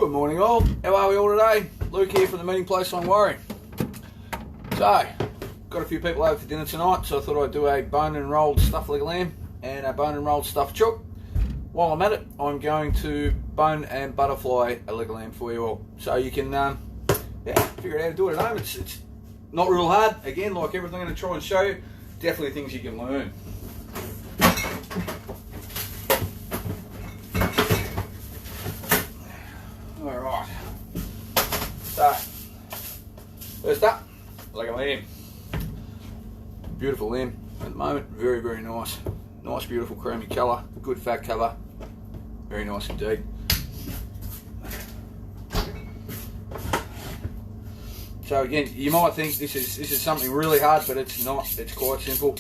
Good morning all, how are we all today? Luke here from the meeting place Longwarry. So, got a few people over for dinner tonight, so I thought I'd do a bone and rolled stuffed leg of lamb and a bone and rolled stuffed chook. While I'm at it, I'm going to bone and butterfly a leg of lamb for you all. So you can figure out how to do it at home. It's not real hard. Again, like everything I'm going to try and show you, definitely things you can learn. Alright, so first up, leg of lamb. Beautiful lamb at the moment, very, very nice. Nice, beautiful creamy colour, good fat cover, very nice indeed. So again, you might think this is something really hard, but it's not. It's quite simple.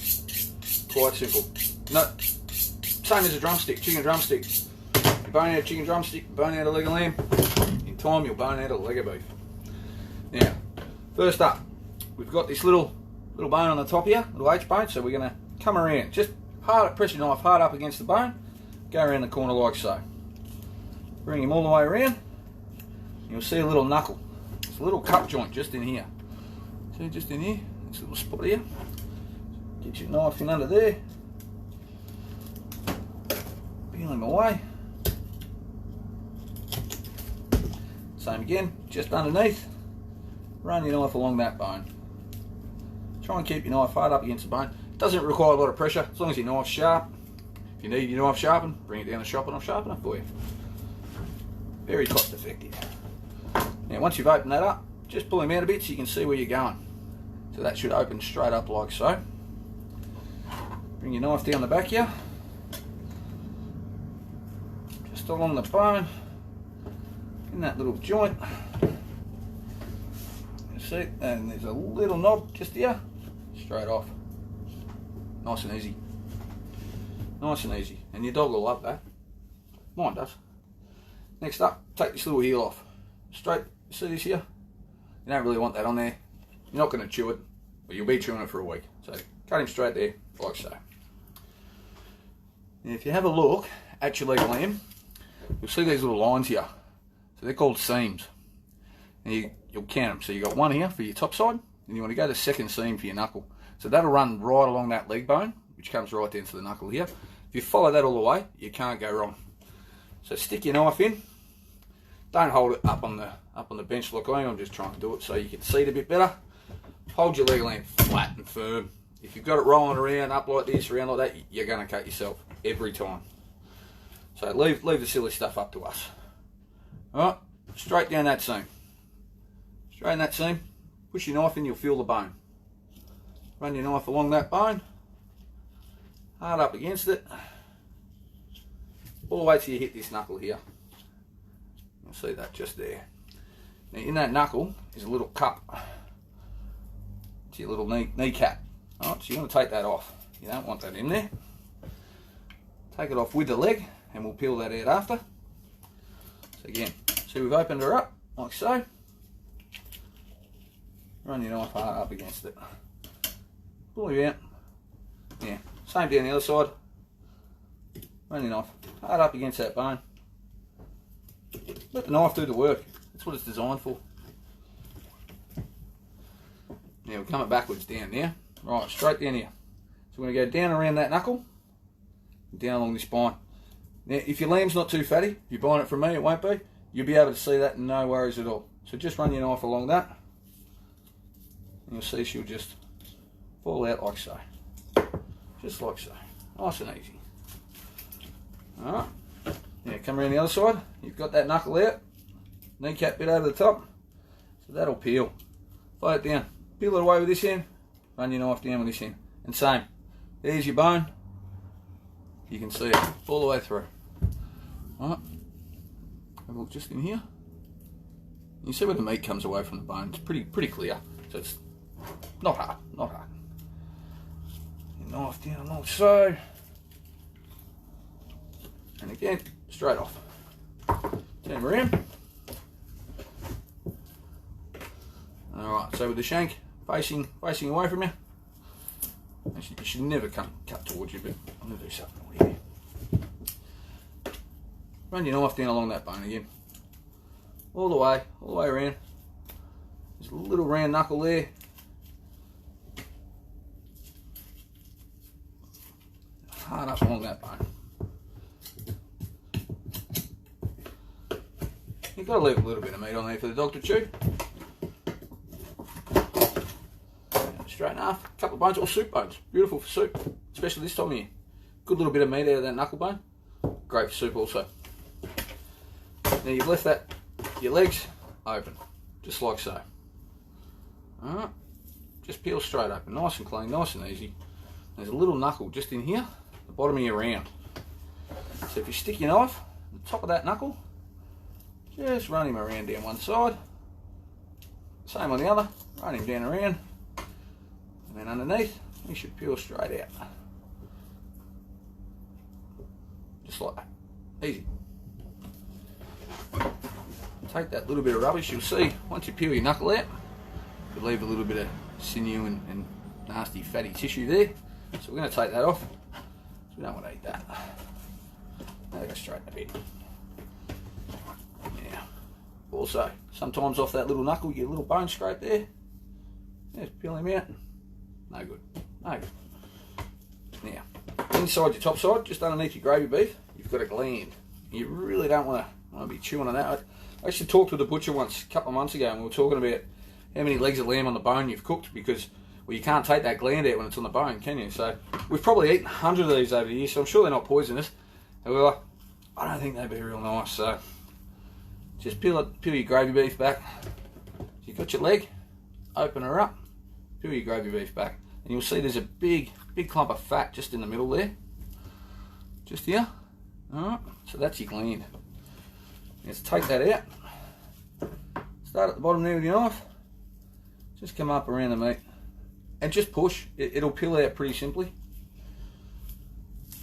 Quite simple. No, same as a drumstick, chicken drumstick. You bone out a chicken drumstick, bone out a leg of lamb. In time, you'll bone out a leg of beef. Now, first up, we've got this little bone on the top here, little H bone. So we're going to come around, just press your knife hard up against the bone, go around the corner like so. Bring him all the way around. You'll see a little knuckle. It's a little cup joint just in here. See, just in here, this little spot here. Get your knife in under there. Peel him away. Same again, just underneath. Run your knife along that bone. Try and keep your knife hard up against the bone. Doesn't require a lot of pressure, as long as your knife's sharp. If you need your knife sharpened, bring it down the shop and I'll sharpen it for you. Very cost effective. Now once you've opened that up, just pull him out a bit so you can see where you're going. So that should open straight up like so. Bring your knife down the back here. Just along the bone. In that little joint. You see, and there's a little knob just here. Straight off. Nice and easy. Nice and easy. And your dog will love that. Mine does. Next up, take this little heel off. Straight, see this here? You don't really want that on there. You're not going to chew it, but you'll be chewing it for a week. So cut him straight there, like so. Now if you have a look at your leg of lamb, you'll see these little lines here. So they're called seams. And you'll count them. So you've got one here for your top side, and you want to go to the second seam for your knuckle. So that'll run right along that leg bone, which comes right down to the knuckle here. If you follow that all the way, you can't go wrong. So stick your knife in. Don't hold it up on the bench like I am. I'm just trying to do it so you can see it a bit better. Hold your leg of lamb flat and firm. If you've got it rolling around, up like this, around like that, you're going to cut yourself every time. So leave the silly stuff up to us. Alright, straight down that seam. Straight in that seam. Push your knife in, you'll feel the bone. Run your knife along that bone. Hard up against it. All the way till you hit this knuckle here. You'll see that just there. Now in that knuckle is a little cup. It's your little kneecap. Alright, so you want to take that off. You don't want that in there. Take it off with the leg and we'll peel that out after. So again, see we've opened her up like so. Run your knife hard up against it. Pull her out. Yeah, same down the other side. Run your knife hard up against that bone. Let the knife do the work. That's what it's designed for. Now we're coming backwards down there. Right, straight down here. So we're going to go down around that knuckle, down along this spine. Now if your lamb's not too fatty, if you're buying it from me, it won't be. You'll be able to see that, no worries at all. So just run your knife along that. And you'll see she'll just fall out like so. Just like so. Nice and easy. Alright. Now come around the other side. You've got that knuckle out. Kneecap bit over the top. So that'll peel. Float it down. Peel it away with this end. Run your knife down with this end. And same. There's your bone. You can see it all the way through. Alright. Have a look just in here. You see where the meat comes away from the bone. It's pretty clear. So it's not hard. Not hard. Your knife down like so. And again, straight off. Turn around. Alright, so with the shank facing away from you, actually you should never cut towards you, but I'm going to do something here. Run your knife down along that bone again. all the way around. There's a little round knuckle there. Hard up along that bone. You've got to leave a little bit of meat on there for the dog to chew. Straighten off, a couple of bones, or soup bones. Beautiful for soup, especially this time of year. Good little bit of meat out of that knuckle bone. Great for soup also. Now you've left your legs open, just like so. Alright, just peel straight open, nice and clean, nice and easy. There's a little knuckle just in here, the bottom of your round. So if you stick your knife on the top of that knuckle, just run him around down one side. Same on the other, run him down around. And then underneath, he should peel straight out. Just like that, easy. Take that little bit of rubbish, you'll see, once you peel your knuckle out, you leave a little bit of sinew and nasty fatty tissue there. So we're going to take that off, so we don't want to eat that. Now they go straight in a bit. Now, also, sometimes off that little knuckle, you get a little bone scrape there. Just peel him out. No good, no good. Now, inside your top side, just underneath your gravy beef, you've got a gland. You really don't want to be chewing on that. I actually talked with the butcher once, a couple of months ago, and we were talking about how many legs of lamb on the bone you've cooked, because, well, you can't take that gland out when it's on the bone, can you? So we've probably eaten 100 of these over the years, so I'm sure they're not poisonous. However, I don't think they'd be real nice. So just peel your gravy beef back. So you've got your leg, open her up, peel your gravy beef back, and you'll see there's a big clump of fat just in the middle there, just here. All right, so that's your gland. Let's take that out. Start at the bottom there with your knife. Just come up around the meat and just push. It'll peel out pretty simply.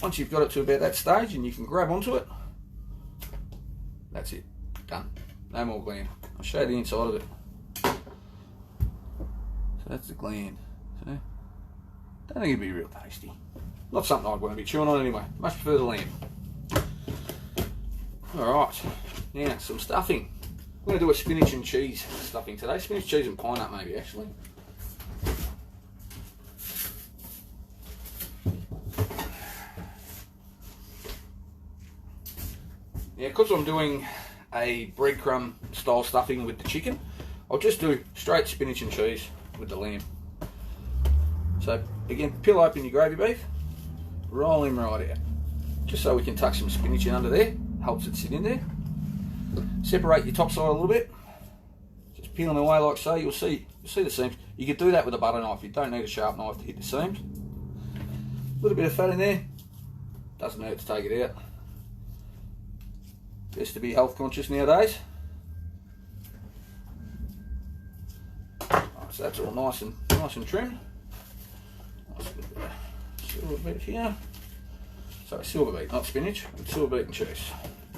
Once you've got it to about that stage and you can grab onto it, that's it. Done. No more gland. I'll show you the inside of it. So that's the gland. So, don't think it'd be real tasty. Not something I'd want to be chewing on anyway. Much prefer the lamb. Alright, now some stuffing. I'm going to do a spinach and cheese stuffing today. Spinach, cheese and pine nut maybe actually. Yeah, because I'm doing a breadcrumb style stuffing with the chicken, I'll just do straight spinach and cheese with the lamb. So again, peel open your gravy beef, roll him right out. Just so we can tuck some spinach in under there, helps it sit in there. Separate your top side a little bit, just peel them away like so. You'll see the seams. You could do that with a butter knife. You don't need a sharp knife to hit the seams. A little bit of fat in there, doesn't hurt to take it out. Best to be health conscious nowadays. Right, so that's all nice and trimmed. Nice bit of silver beet here. Sorry, silver beet, not spinach. It's silver beet and cheese.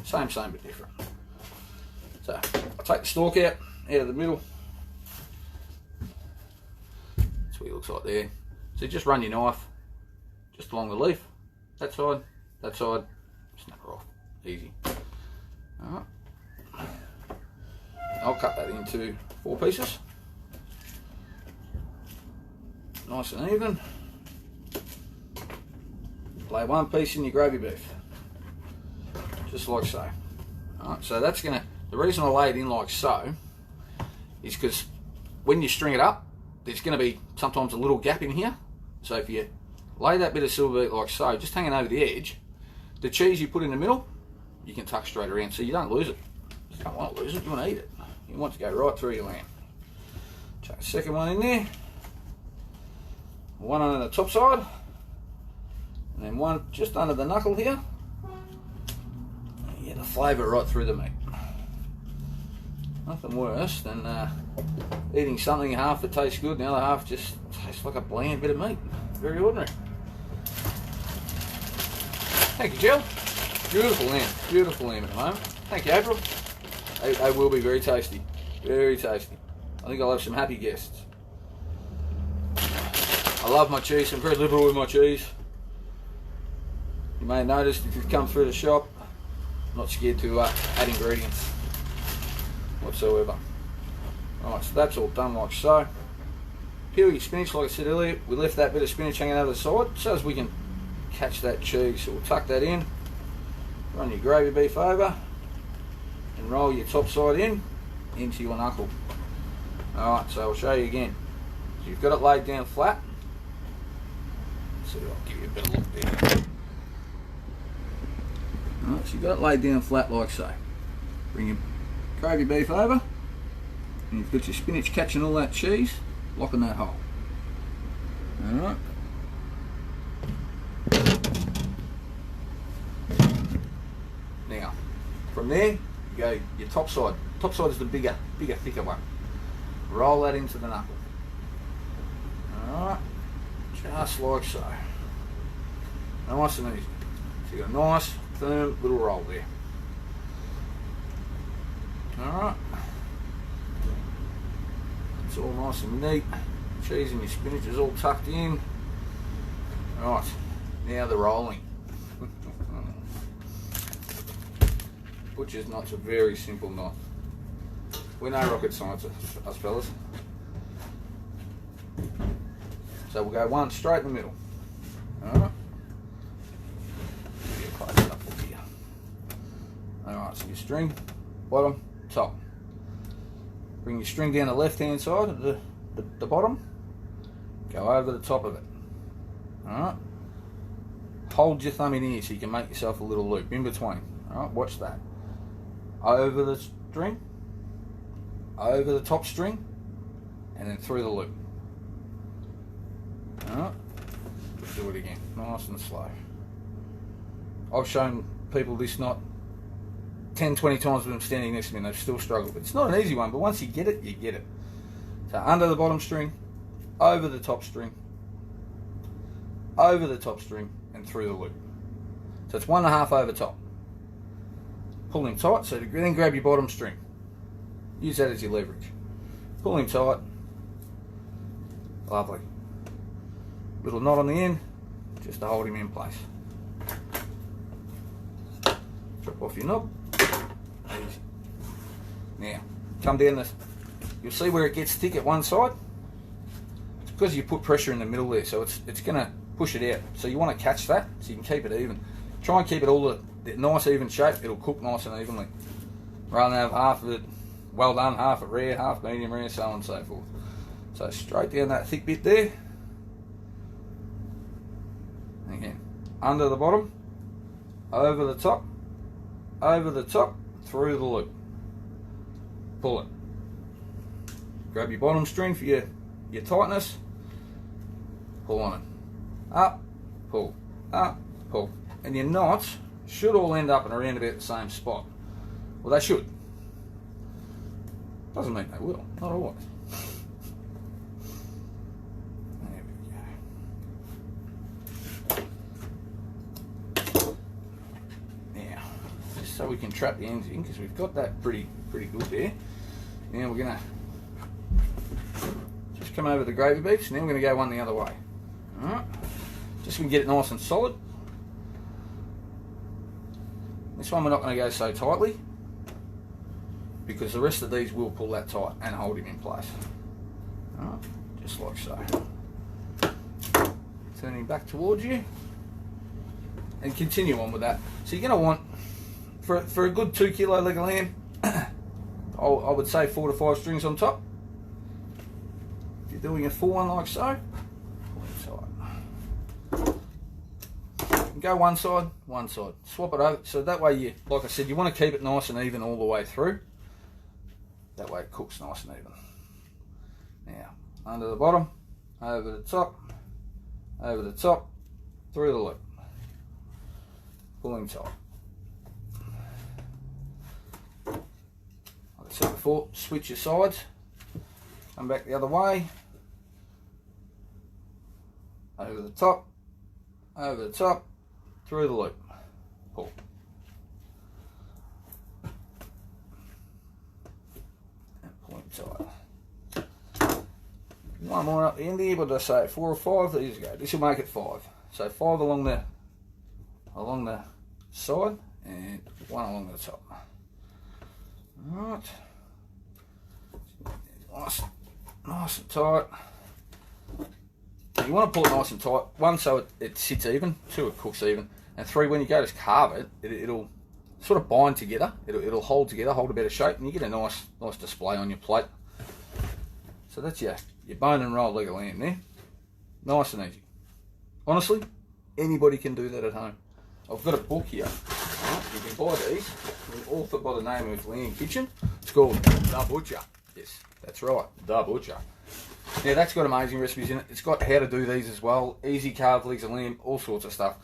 Same but different. So I'll take the stalk out of the middle. That's what it looks like there. So just run your knife just along the leaf. That side, snap her off. Easy. Alright. I'll cut that into 4 pieces. Nice and even. Lay 1 piece in your gravy beef. Just like so. Alright, so that's gonna, the reason I lay it in like so is because when you string it up, there's gonna be sometimes a little gap in here. So if you lay that bit of silver beet like so, just hanging over the edge, the cheese you put in the middle, you can tuck straight around, so you don't lose it. You don't want to lose it, you want to eat it. You want to go right through your lamb. Chuck a second one in there. One under the top side. And then one just under the knuckle here. You get the flavour right through the meat. Nothing worse than eating something half that tastes good and the other half just tastes like a bland bit of meat. Very ordinary. Thank you, Jill. Beautiful lamb at the moment. Thank you, April. They will be very tasty. Very tasty. I think I'll have some happy guests. I love my cheese. I'm very liberal with my cheese. You may have noticed if you've come through the shop, I'm not scared to add ingredients. whatsoever. Right, so that's all done like so. Peel your spinach, like I said earlier. We left that bit of spinach hanging over the side so as we can catch that cheese. So we'll tuck that in, run your gravy beef over, and roll your top side in into your knuckle. Alright, so I'll show you again. So you've got it laid down flat. So I'll give you a better look there. Alright, so you've got it laid down flat like so. Bring your gravy beef over, and you've got your spinach catching all that cheese, locking that hole. Alright. Now, from there, you go your top side. Top side is the bigger, thicker one. Roll that into the knuckle. Alright, just like so. Nice and easy. So you've got a nice, firm little roll there. Alright. It's all nice and neat. Cheese and your spinach is all tucked in. Right, now the rolling. Butcher's knot's a very simple knot. We're no rocket science, us fellas. So we'll go one straight in the middle. Alright. Close it up here. Alright, so your string, bottom, top. Bring your string down the left hand side of the bottom. Go over the top of it. Alright. Hold your thumb in here so you can make yourself a little loop in between. Alright, watch that. Over the string, over the top string, and then through the loop. Alright, do it again, nice and slow. I've shown people this knot 10-20 times with them standing next to me and they've still struggled. But it's not an easy one, but once you get it, you get it. So under the bottom string, over the top string, over the top string, and through the loop. So it's 1.5 over top. Pull him tight, so then grab your bottom string. Use that as your leverage. Pull him tight. Lovely. Little knot on the end, just to hold him in place. Drop off your knob. Easy. Now, come down this. You'll see where it gets thick at one side. It's because you put pressure in the middle there, so it's going to push it out. So you want to catch that, so you can keep it even. Try and keep it all the nice even shape. It'll cook nice and evenly. Rather than have half of it well done, half it rare, half medium rare, so on and so forth. So straight down that thick bit there. Again, under the bottom, over the top, through the loop. Pull it. Grab your bottom string for your tightness. Pull on it. Up, pull, and your knots should all end up and around about the same spot. Well, they should. Doesn't mean they will, not always. There we go. Now, just so we can trap the ends in, because we've got that pretty good there. Now we're gonna just come over the gravy beefs, and then we're gonna go one the other way. Alright, just so we can get it nice and solid. This one we're not going to go so tightly because the rest of these will pull that tight and hold him in place. Alright, just like so. Turn him back towards you and continue on with that. So you're going to want, for a good 2 kilo leg of lamb, I would say 4 to 5 strings on top. If you're doing a full one like so, go one side, swap it over, so that way you, like I said, you want to keep it nice and even all the way through. That way it cooks nice and even. Now, under the bottom, over the top, through the loop. Pull him tight. Like I said before, switch your sides, come back the other way, over the top, through the loop, pull. And pull him tight. One more up the end here, what did I say, 4 or 5? There you go. This will make it 5. So 5 along the side and 1 along the top. Alright, nice and tight. You want to pull it nice and tight. 1, so it sits even. 2, it cooks even. And 3, when you go to carve it, it'll sort of bind together. It'll hold together, hold a better shape, and you get a nice display on your plate. So that's your bone and roll leg of lamb there. Nice and easy. Honestly, anybody can do that at home. I've got a book here. You can buy these. Authored by the name of Lamb Kitchen. It's called The Butcher. Yes, that's right, The Butcher. Yeah, that's got amazing recipes in it. It's got how to do these as well. Easy carved legs of lamb, all sorts of stuff.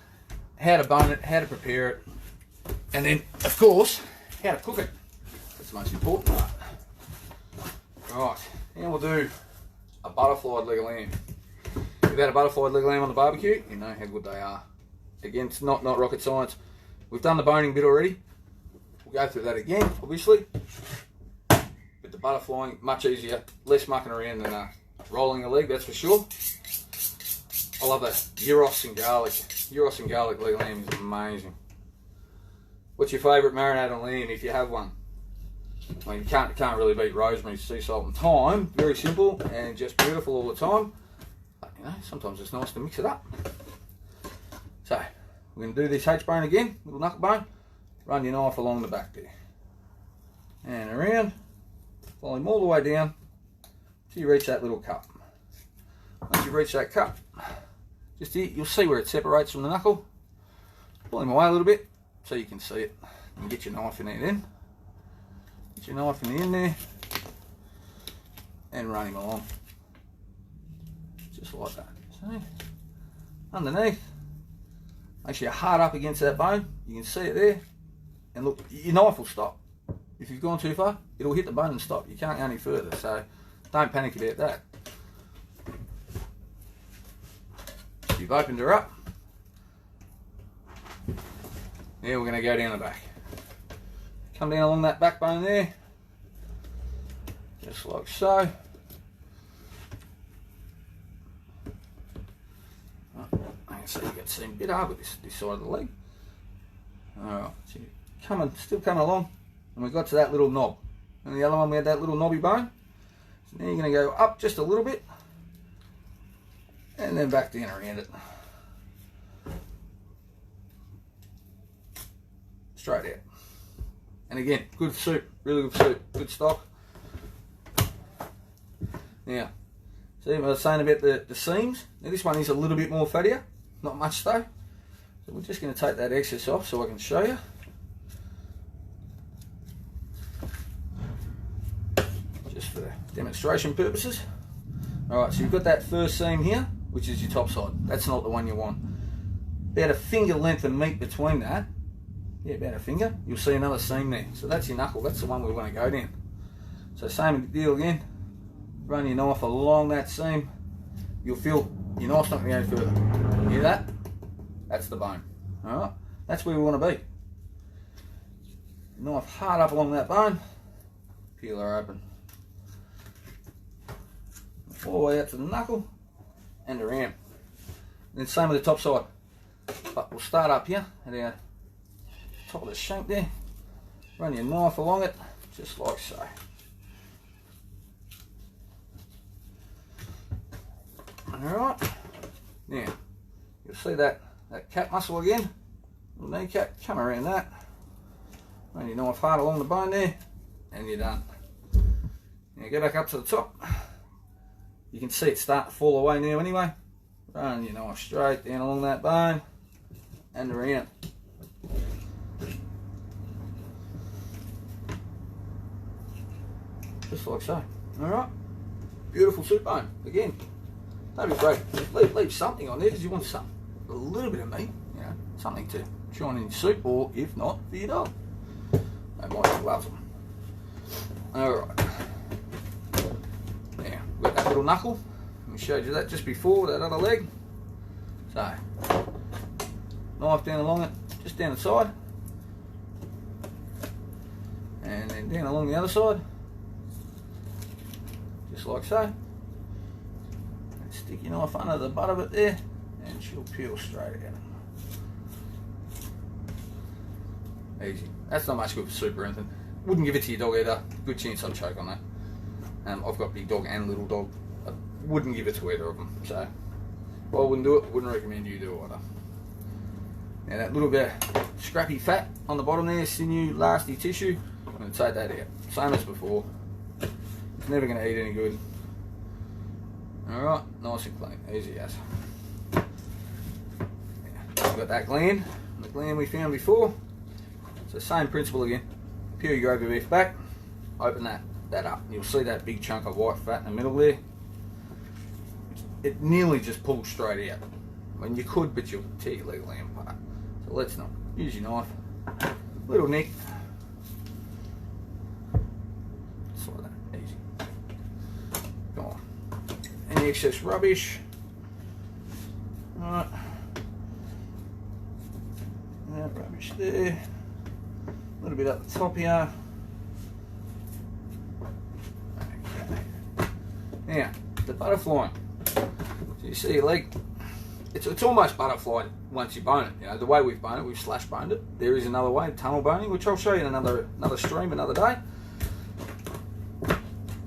How to bone it, how to prepare it, and then, of course, how to cook it. That's the most important part. Right, now we'll do a butterflied leg of lamb. If you've had a butterflied leg of lamb on the barbecue, you know how good they are. Again, it's not rocket science. We've done the boning bit already. We'll go through that again, obviously. But the butterflying, much easier, less mucking around than rolling a leg, that's for sure. I love that gyros and garlic. Gyros and garlic leg of lamb is amazing. What's your favourite marinade on lamb if you have one? I mean, you can't really beat rosemary, sea salt and thyme. Very simple and just beautiful all the time. But you know, sometimes it's nice to mix it up. So, we're going to do this H-bone again, little knuckle bone. Run your knife along the back there. And around. Follow him all the way down till you reach that little cup. Once you reach that cup, just here, you'll see where it separates from the knuckle. Pull him away a little bit so you can see it. And get your knife in there then. Get your knife in the end there. And run him along. Just like that. See? Underneath. Make sure you're hard up against that bone. You can see it there. And look, your knife will stop. If you've gone too far, it'll hit the bone and stop. You can't go any further, so don't panic about that. You've opened her up. Now we're going to go down the back. Come down along that backbone there. Just like so. So you can see a bit hard with this side of the leg. Alright, so still coming along, and we got to that little knob. And the other one we had that little knobby bone. So now you're going to go up just a little bit, and then back down around it. Straight out. And again, good soup, really good soup, good stock. Now, see what I was saying about the seams? Now this one is a little bit more fattier. Not much though. So we're just going to take that excess off so I can show you. Just for demonstration purposes. Alright, so you've got that first seam here, which is your top side. That's not the one you want. About a finger length of meat between that. Yeah, about a finger. You'll see another seam there. So that's your knuckle. That's the one we want to go down. So same deal again. Run your knife along that seam. You'll feel your knife's not going to go further. Hear that? That's the bone. Alright? That's where we want to be. Knife hard up along that bone. Peel her open. All the way out to the knuckle and around. And then same with the top side. But we'll start up here at our top of the shank there. Run your knife along it, just like so. Alright, now you'll see that cap muscle again, little kneecap, come around that, run your knife hard along the bone there, and you're done. Now go back up to the top, you can see it starting to fall away now anyway, run your knife straight down along that bone, and around. Just like so, alright, beautiful soup bone, again. Don't be afraid, leave something on there because you want a little bit of meat, you know, something to chew on in your soup, or if not, for your dog. They might love them. Alright. Now, we've got that little knuckle. We showed you that just before, that other leg. So, knife down along it, just down the side. And then down along the other side. Just like so. Stick your knife under the butt of it there, and she'll peel straight out. Easy. That's not much good for soup or anything. Wouldn't give it to your dog either. Good chance I'll choke on that. I've got big dog and little dog. I wouldn't give it to either of them. So if I wouldn't do it, I wouldn't recommend you do it either. Now that little bit of scrappy fat on the bottom there, sinew, lasty tissue, I'm going to take that out. Same as before. It's never going to eat any good. Alright, nice and clean, easy as. We've got that gland, the gland we found before. So same principle again. Peel your gravy beef back, open that up. You'll see that big chunk of white fat in the middle there. It nearly just pulls straight out. I mean, you could, but you'll tear your leg lamb apart. So let's not. Use your knife. Little nick. Just like that. Easy. Gone. Any excess rubbish. Alright. That rubbish there. A little bit up the top here. Okay. Now, the butterfly. So you see your leg. It's almost butterfly once you bone it. You know, the way we've boned it, we've slash boned it. There is another way, tunnel boning, which I'll show you in another stream, another day.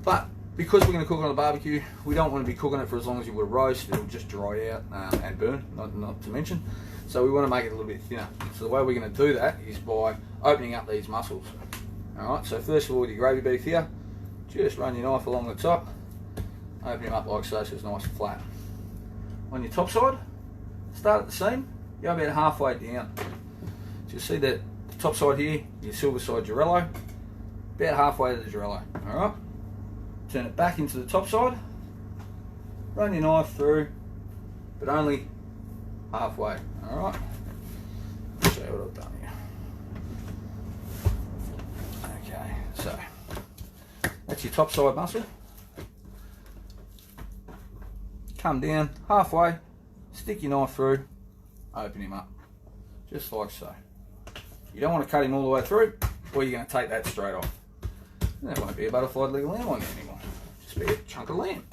But because we're going to cook it on the barbecue, we don't want to be cooking it for as long as you would a roast. It'll just dry out and burn, not to mention. So we want to make it a little bit thinner. So the way we're going to do that is by opening up these muscles. Alright, so first of all with your gravy beef here, just run your knife along the top, open him up like so, so it's nice and flat. On your top side, start at the seam, go about halfway down. So you'll see that the top side here, your silver side Girello, about halfway to the Girello. Alright, turn it back into the top side, run your knife through, but only halfway. Alright, I'll show you what I've done here. Okay, so that's your top side muscle. Come down halfway, stick your knife through, open him up, just like so. You don't want to cut him all the way through, or you're going to take that straight off. That won't be a butterfly leg lamb on you anymore, just be a chunk of lamb.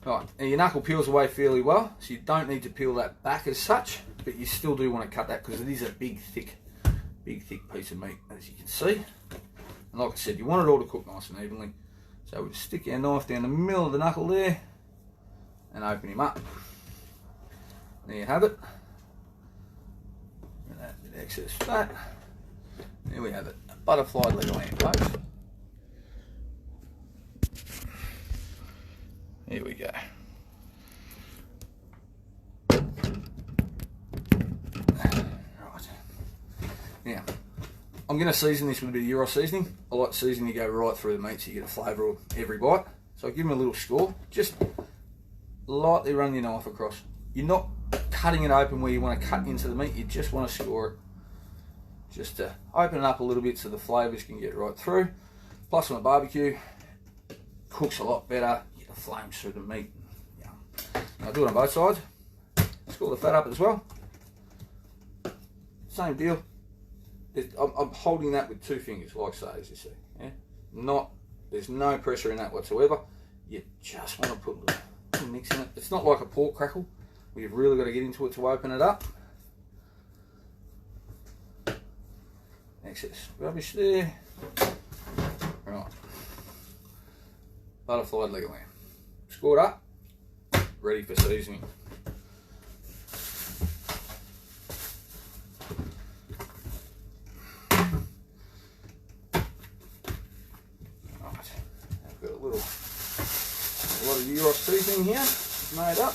Right, now your knuckle peels away fairly well, so you don't need to peel that back as such, but you still do want to cut that because it is a big thick piece of meat, as you can see. And like I said, you want it all to cook nice and evenly. So we'll stick our knife down the middle of the knuckle there, and open him up. There you have it. And that bit excess fat. There we have it. A butterfly leg lamb, folks. Here we go. Right. Now, I'm going to season this with a bit of Euro seasoning. I like seasoning to go right through the meat so you get a flavour of every bite. So I give them a little score. Just lightly run your knife across. You're not cutting it open where you want to cut into the meat, you just want to score it. Just to open it up a little bit so the flavours can get right through. Plus on a barbecue, cooks a lot better, you get the flames through the meat. Yum. I'll do it on both sides. Score the fat up as well. Same deal. I'm holding that with 2 fingers, like so, as you see. Yeah? There's no pressure in that whatsoever. You just want to put a little mix in it. It's not like a pork crackle where you've really got to get into it to open it up. Excess rubbish there. Right. Butterfly leg of lamb. Scored up. Ready for seasoning. Right. I've got a lot of Euro seasoning here made up.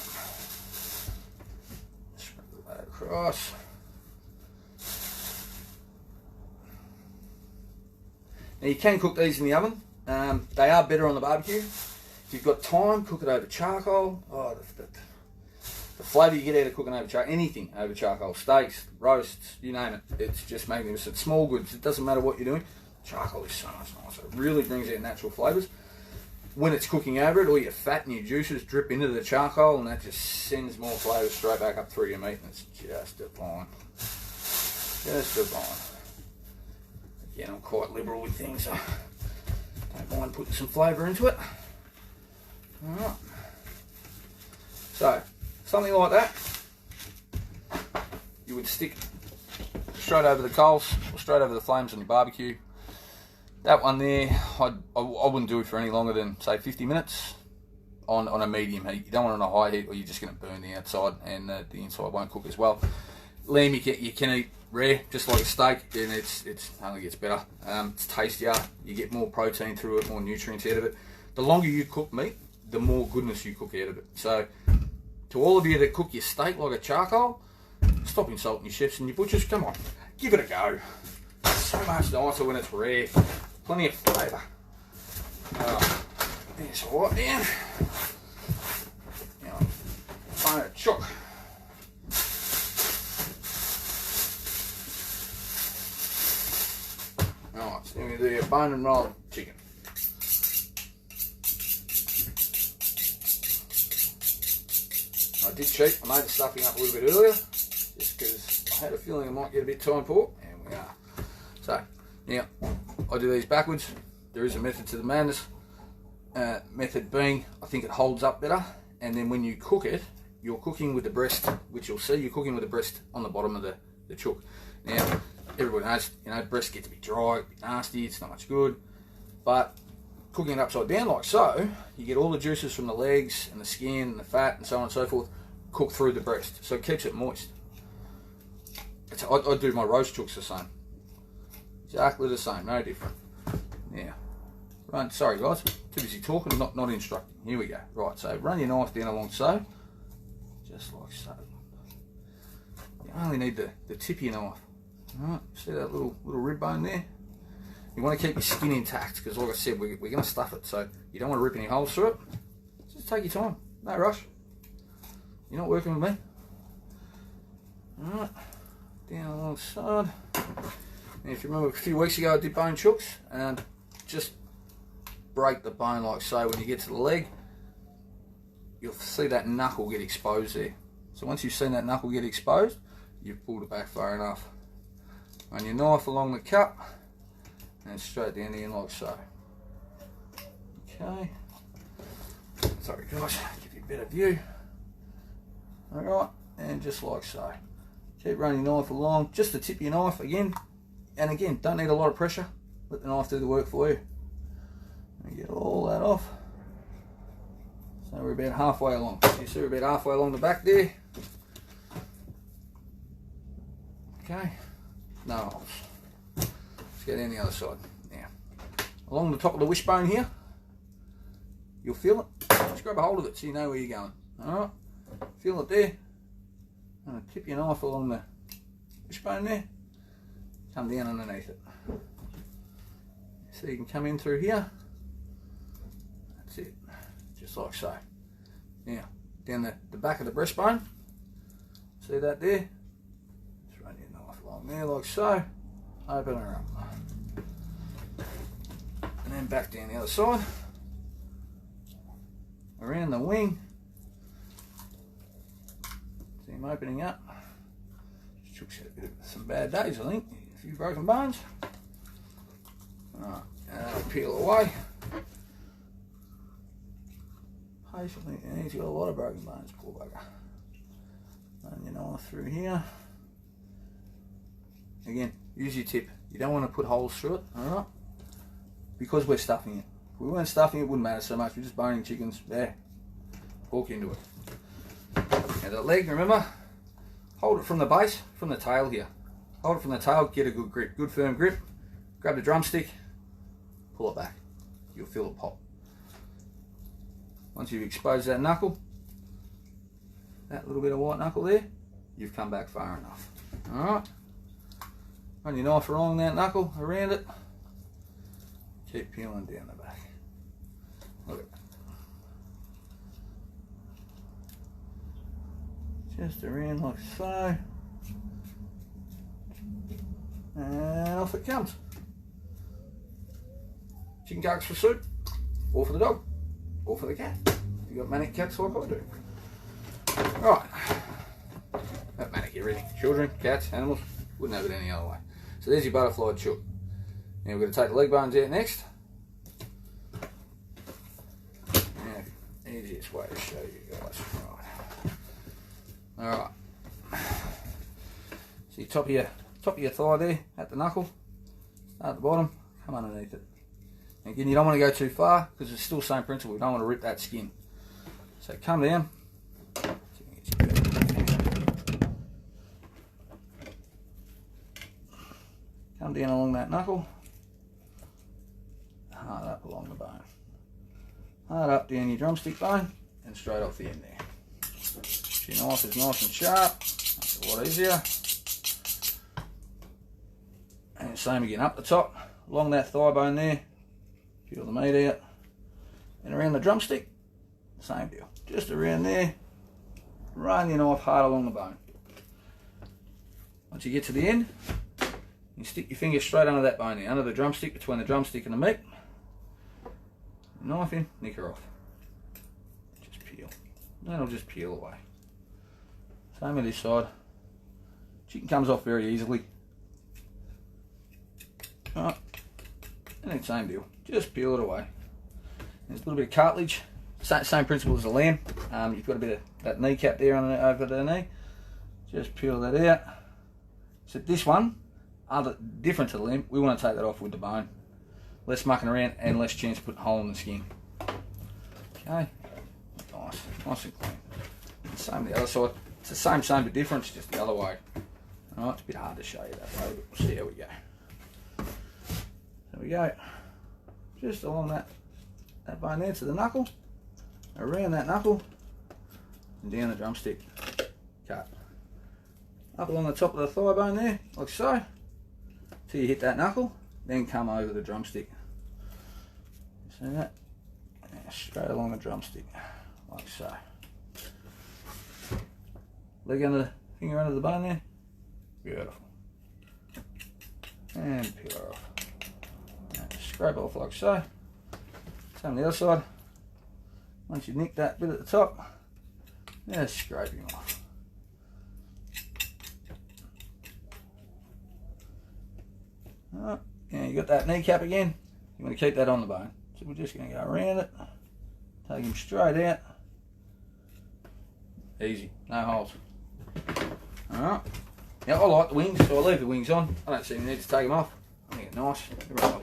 Sprinkle that across. Now you can cook these in the oven. They are better on the barbecue. If you've got time, cook it over charcoal. Oh, the flavour you get out of cooking over charcoal, anything over charcoal, steaks, roasts, you name it, it's just magnificent. Small goods, it doesn't matter what you're doing. Charcoal is so much nicer. It really brings out natural flavours. When it's cooking over it, all your fat and your juices drip into the charcoal, and that just sends more flavour straight back up through your meat, and it's just divine. Just divine. Again, I'm quite liberal with things, so don't mind putting some flavour into it. Alright. So, something like that, you would stick straight over the coals, or straight over the flames on your barbecue. that one there, I wouldn't do it for any longer than, say, 50 minutes on a medium heat. You don't want it on a high heat, or you're just going to burn the outside, and the inside won't cook as well. Lamb you can eat rare, just like a steak, and it only gets better. It's tastier, you get more protein through it, more nutrients out of it. The longer you cook meat, the more goodness you cook out of it. So, to all of you that cook your steak like a charcoal, stop insulting your chefs and your butchers. Come on, give it a go. It's so much nicer when it's rare. Plenty of flavour. There's a lot down. Now, bone of chook. Alright, so we're going to do your bone and roll chicken. I did cheat. I made the stuffing up a little bit earlier, just because I had a feeling I might get a bit time poor, and we are. So, now, I do these backwards. There is a method to the madness. Method being, I think it holds up better, and then when you cook it, you're cooking with the breast, which you'll see, you're cooking with the breast on the bottom of the chook. Now, everybody knows, breast gets a bit dry, a bit nasty, it's not much good, but cooking it upside down like so, you get all the juices from the legs and the skin and the fat and so on and so forth cooked through the breast, so it keeps it moist. I do my roast chooks the same. Exactly the same, no different. Now, sorry guys, too busy talking, not instructing. Here we go. Right, so run your knife down along so, just like so. You only need the tip of your knife. Alright, see that little rib bone there? You want to keep your skin intact, because like I said, we're going to stuff it, so you don't want to rip any holes through it. Just take your time, no rush. You're not working with me. Alright, down alongside. And if you remember a few weeks ago I did bone chooks, and just break the bone like so. When you get to the leg, you'll see that knuckle get exposed there. So once you've seen that knuckle get exposed, you've pulled it back far enough. Run your knife along the cut and straight down the end like so. Okay. Sorry guys, give you a better view. Alright, and just like so. Keep running your knife along, just the tip of your knife again. And again, don't need a lot of pressure. Let the knife do the work for you. And get all that off. So we're about halfway along. You see we're about halfway along the back there. Okay, no holes. Let's go down the other side. Now, along the top of the wishbone here, you'll feel it. Just grab a hold of it so you know where you're going. Alright, feel it there. And tip your knife along the wishbone there. Come down underneath it. So you can come in through here. That's it. Just like so. Now, down the back of the breastbone. See that there? Just run your knife along there like so. Open her up. And then back down the other side. Around the wing. See him opening up. Chook's had a bit of some bad days, I think. A few broken bones. Alright, and that'll peel away. Patiently, and he's got a lot of broken bones, poor bugger. Run your knife through here. Again, use your tip. You don't want to put holes through it, alright? Because we're stuffing it. If we weren't stuffing it, it wouldn't matter so much. We're just boning chickens. There. Walk into it. Now the leg, remember, hold it from the base, from the tail here. Hold it from the tail, get a good grip, good firm grip. Grab the drumstick, pull it back. You'll feel it pop. Once you've exposed that knuckle, that little bit of white knuckle there, you've come back far enough. Alright. Run your knife along that knuckle, around it. Keep peeling down the back. Look at that. Just around like so. And off it comes. Chicken carcass for soup, or for the dog, or for the cat. If you've got manic cats like I do. Right. Not manic, everything. Children, cats, animals, wouldn't have it any other way. So there's your butterfly chook. Now we're going to take the leg bones out next. Now, easiest way to show you guys. Right. Alright. See top of your thigh there, at the knuckle, start at the bottom, come underneath it. Again, you don't want to go too far because it's still the same principle. You don't want to rip that skin. So come down. Come down along that knuckle. Hard up along the bone. Hard up down your drumstick bone and straight off the end there. Your knife is nice and sharp. That's a lot easier. And same again, up the top, along that thigh bone there. Peel the meat out. And around the drumstick, same deal. Just around there, run your knife hard along the bone. Once you get to the end, you stick your finger straight under that bone there, under the drumstick, between the drumstick and the meat. Knife in, nick her off. Just peel. Then it'll just peel away. Same with this side. Chicken comes off very easily. Alright. And then same deal. Just peel it away. There's a little bit of cartilage. Same principle as the lamb. You've got a bit of that kneecap there on the, over the knee. Just peel that out. So this one, different to the lamb, we want to take that off with the bone. Less mucking around and less chance of putting a hole in the skin. Okay, nice and clean. And same the other side. It's the same but different, it's just the other way. Alright, it's a bit hard to show you that way, but we'll see how we go. There we go. Just along that bone there to the knuckle, around that knuckle, and down the drumstick. Cut. Up along the top of the thigh bone there, like so, till you hit that knuckle, then come over the drumstick. See that? Yeah, straight along the drumstick, like so. Leg under, finger under the bone there. Beautiful. And peel her off. And scrape off like so. Same on the other side. Once you nick that bit at the top, just scraping off. Alright, and you got that kneecap again. You want to keep that on the bone. So we're just going to go around it, take him straight out. Easy, no holes. Alright. Now I like the wings, so I leave the wings on. I don't see any need to take them off. I think it's nice.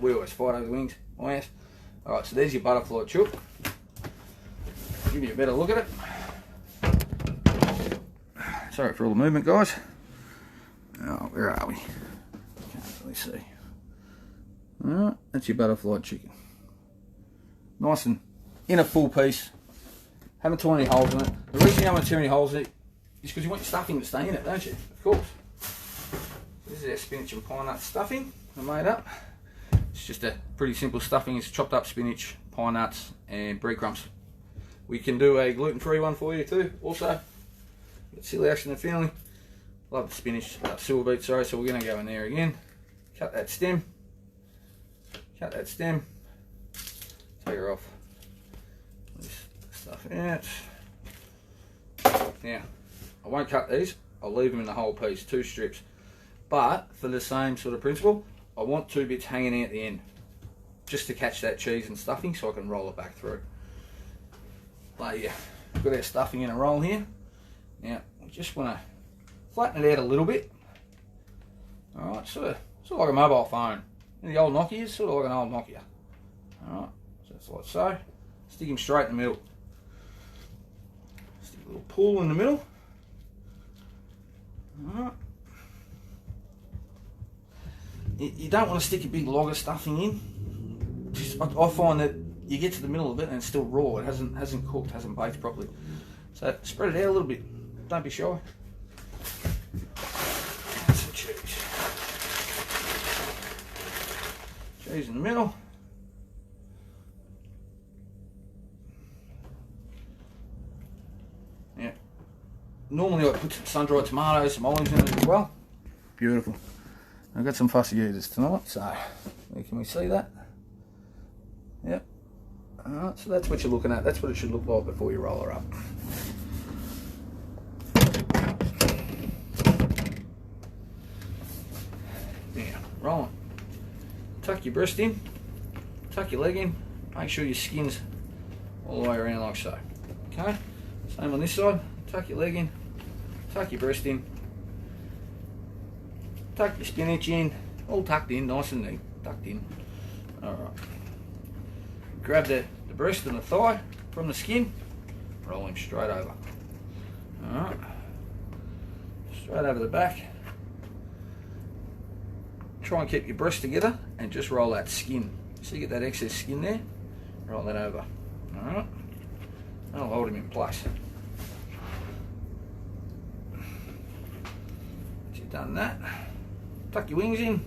We always fight over the wings, my ass. Alright, so there's your butterfly chook. Give you a better look at it. Sorry for all the movement, guys. Oh, where are we? Can't really see. Alright, that's your butterfly chicken. Nice and in a full piece. Haven't torn any holes in it. The reason you don't want to tear any holes in it is because you want your stuffing to stay in it, don't you? Of course. This is our spinach and pine nut stuffing I made up. It's just a pretty simple stuffing. It's chopped up spinach, pine nuts and breadcrumbs. We can do a gluten-free one for you too, also. Celiac in the family. Love the spinach, silver beet, sorry, so we're going to go in there again. Cut that stem. Cut that stem. Take her off. This stuff out. Now, I won't cut these. I'll leave them in the whole piece, 2 strips. But for the same sort of principle, I want 2 bits hanging out at the end, just to catch that cheese and stuffing, so I can roll it back through. But yeah, we've got our stuffing in a roll here. Now, we just want to flatten it out a little bit. All right, sort of like a mobile phone. The old Nokia's sort of like an old Nokia. All right, so it's like so. Stick him straight in the middle. Stick a little pull in the middle. All right. You don't want to stick a big log of stuffing in. Just, I find that you get to the middle of it and it's still raw. It hasn't cooked, hasn't baked properly. So spread it out a little bit. Don't be shy. And some cheese. Cheese in the middle. Yeah. Normally I put some sun-dried tomatoes, some olives in it as well. Beautiful. I've got some fussy eaters tonight, so can we see that? Yep. Alright, so that's what you're looking at. That's what it should look like before you roll her up. Now, rolling. Tuck your breast in, tuck your leg in, make sure your skin's all the way around like so. Okay? Same on this side. Tuck your leg in, tuck your breast in, tuck your spinach in, all tucked in, nice and neat, tucked in. Alright. Grab the breast and the thigh from the skin, roll him straight over. Alright. Straight over the back. Try and keep your breast together and just roll that skin. So you get that excess skin there, roll that over. Alright. That'll hold him in place. Once you've done that, tuck your wings in.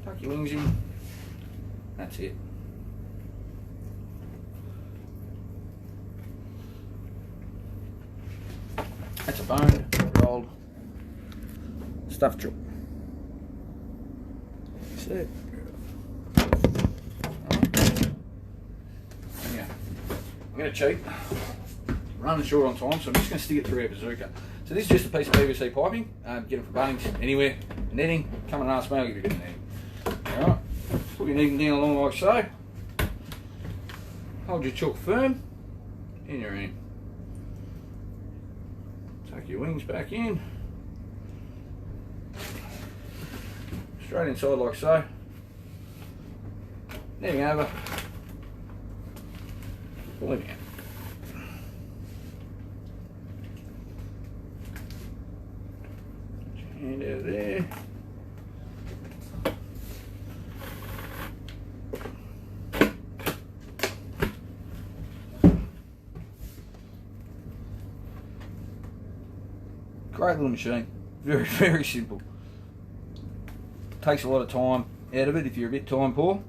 Tuck your wings in. That's it. That's a bone rolled stuffed chook. That's it. Yeah. I'm going to cheat. Running short on time, so I'm just going to stick it through our bazooka. So this is just a piece of PVC piping. Get it from Bunnings, anywhere. Netting. Come and ask me, I'll give you a bit of netting. Alright. Put your netting down along like so. Hold your chook firm in your hand. Tuck your wings back in. Straight inside like so. Netting over. Pull it out. Hand out of there. Great little machine. Very, very simple. Takes a lot of time out of it if you're a bit time poor.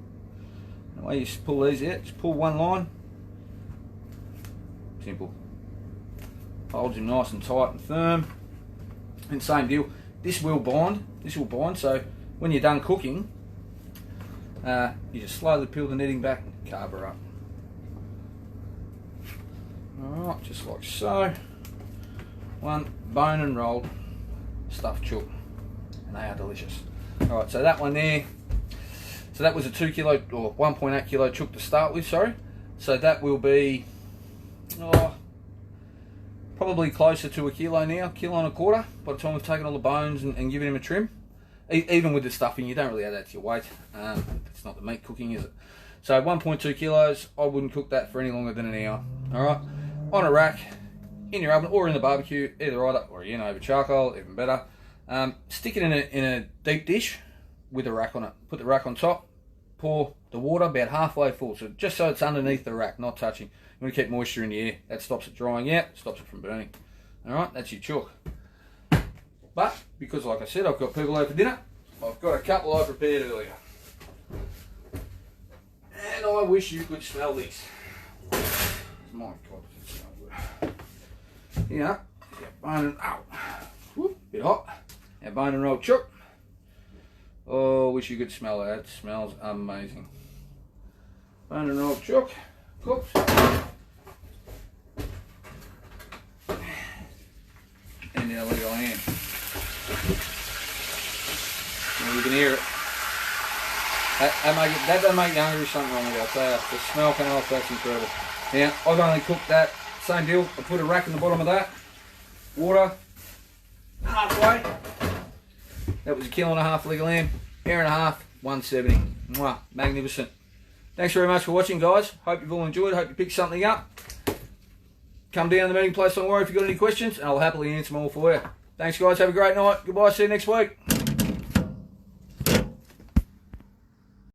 The way you pull these out, just pull one line. Simple. Holds him nice and tight and firm. And same deal. This will bind. This will bind. So when you're done cooking, you just slowly peel the netting back and carve her up. Alright, just like so. One bone and rolled stuffed chook, and they are delicious. Alright, so that one there, so that was a 2 kilo or 1.8 kilo chook to start with, sorry. So that will be probably closer to a kilo now, kilo and a quarter, by the time we've taken all the bones and given him a trim. Even with the stuffing, you don't really add that to your weight. It's not the meat cooking, is it? So 1.2 kilos, I wouldn't cook that for any longer than an hour. Alright, on a rack, in your oven or in the barbecue, either or over charcoal, even better. Stick it in a deep dish with a rack on it. Put the rack on top, pour the water about halfway full, so just so it's underneath the rack, not touching. You want to keep moisture in the air. That stops it drying out, stops it from burning. Alright, that's your chook. But, because like I said, I've got people over for dinner, I've got a couple I prepared earlier. And I wish you could smell this. My God, it smells good. Yeah, bone and bit hot. Our bone and rolled chook. Oh, wish you could smell that. It smells amazing. Bone and rolled chook, cooked. And now leave it on hand. Well, you can hear it. That doesn't make you hungry, something wrong with it, I'll tell you. The smell coming off, that's incredible. Now, I've only cooked that. Same deal, I put a rack in the bottom of that. Water, halfway. That was a 1.5 kilo leg of lamb. Hour and a half, 170. Mwah, magnificent. Thanks very much for watching, guys. Hope you've all enjoyed. Hope you picked something up. Come down to the meeting place, don't worry if you've got any questions, and I'll happily answer them all for you. Thanks, guys. Have a great night. Goodbye. See you next week.